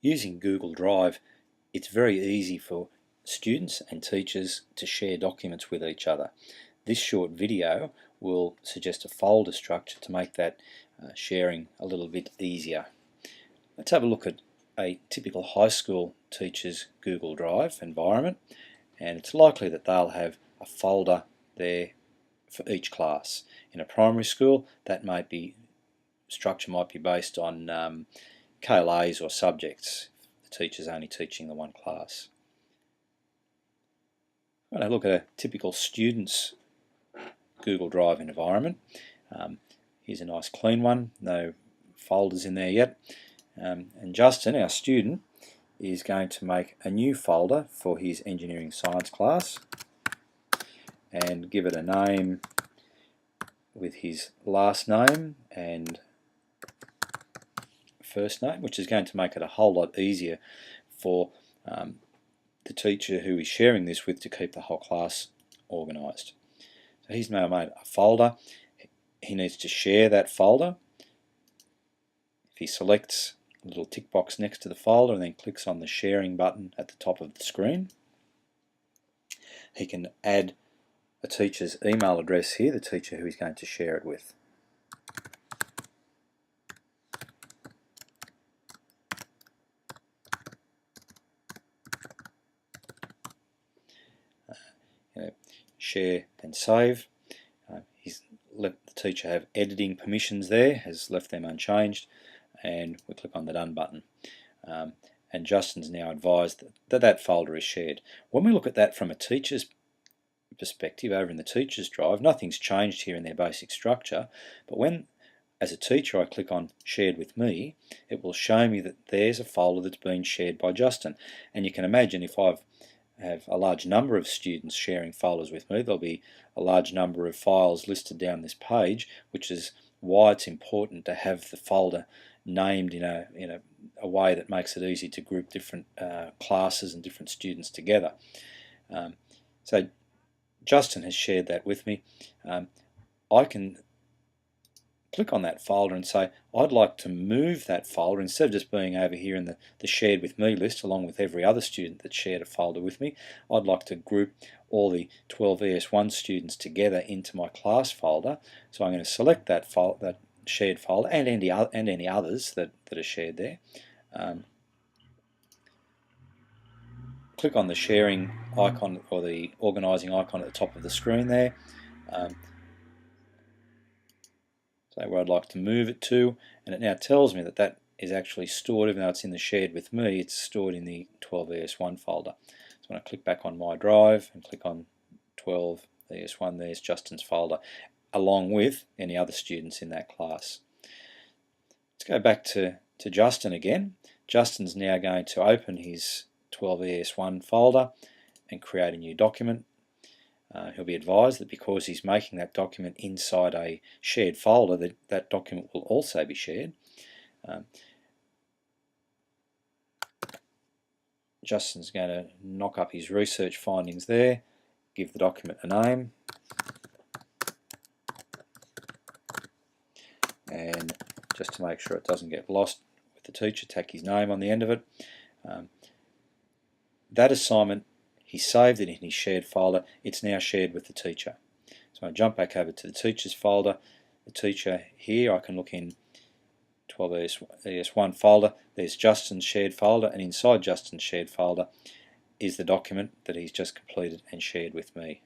Using Google Drive, it's very easy for students and teachers to share documents with each other. This short video will suggest a folder structure to make that sharing a little bit easier. Let's have a look at a typical high school teacher's Google Drive environment, and it's likely that they'll have a folder there for each class. In a primary school, that structure might be based on KLAs or subjects. The teacher's only teaching the one class. I'm going to look at a typical student's Google Drive environment. Here's a nice clean one, no folders in there yet. And Justin, our student, is going to make a new folder for his engineering science class and give it a name with his last name and first name, which is going to make it a whole lot easier for the teacher who is sharing this with to keep the whole class organised. So he's now made a folder. He needs to share that folder. If he selects a little tick box next to the folder and then clicks on the sharing button at the top of the screen, he can add a teacher's email address here, the teacher who he's going to share it with. Share and save. He's let the teacher have editing permissions there, has left them unchanged, and we click on the done button. And Justin's now advised that that folder is shared. When we look at that from a teacher's perspective over in the teacher's drive, nothing's changed here in their basic structure, but when as a teacher I click on shared with me, it will show me that there's a folder that's been shared by Justin. And you can imagine if I have a large number of students sharing folders with me, there'll be a large number of files listed down this page, which is why it's important to have the folder named in a way that makes it easy to group different classes and different students together. So Justin has shared that with me. I can click on that folder and say I'd like to move that folder, instead of just being over here in the shared with me list along with every other student that shared a folder with me. I'd like to group all the 12 ES1 students together into my class folder. So I'm going to select that shared folder and any others that are shared there. Click on the sharing icon or the organising icon at the top of the screen there. Say where I'd like to move it to, and it now tells me that that is actually stored, even though it's in the shared with me, it's stored in the 12 ES1 folder. So when I click back on my drive and click on 12 ES1, there's Justin's folder, along with any other students in that class. Let's go back to Justin again. Justin's now going to open his 12 ES1 folder and create a new document. He'll be advised that because he's making that document inside a shared folder, that document will also be shared. Justin's going to knock up his research findings there, give the document a name, and just to make sure it doesn't get lost with the teacher, tack his name on the end of it. That assignment, he saved it in his shared folder. It's now shared with the teacher. So I jump back over to the teacher's folder. The teacher here, I can look in 12 ES1 folder. There's Justin's shared folder, and inside Justin's shared folder is the document that he's just completed and shared with me.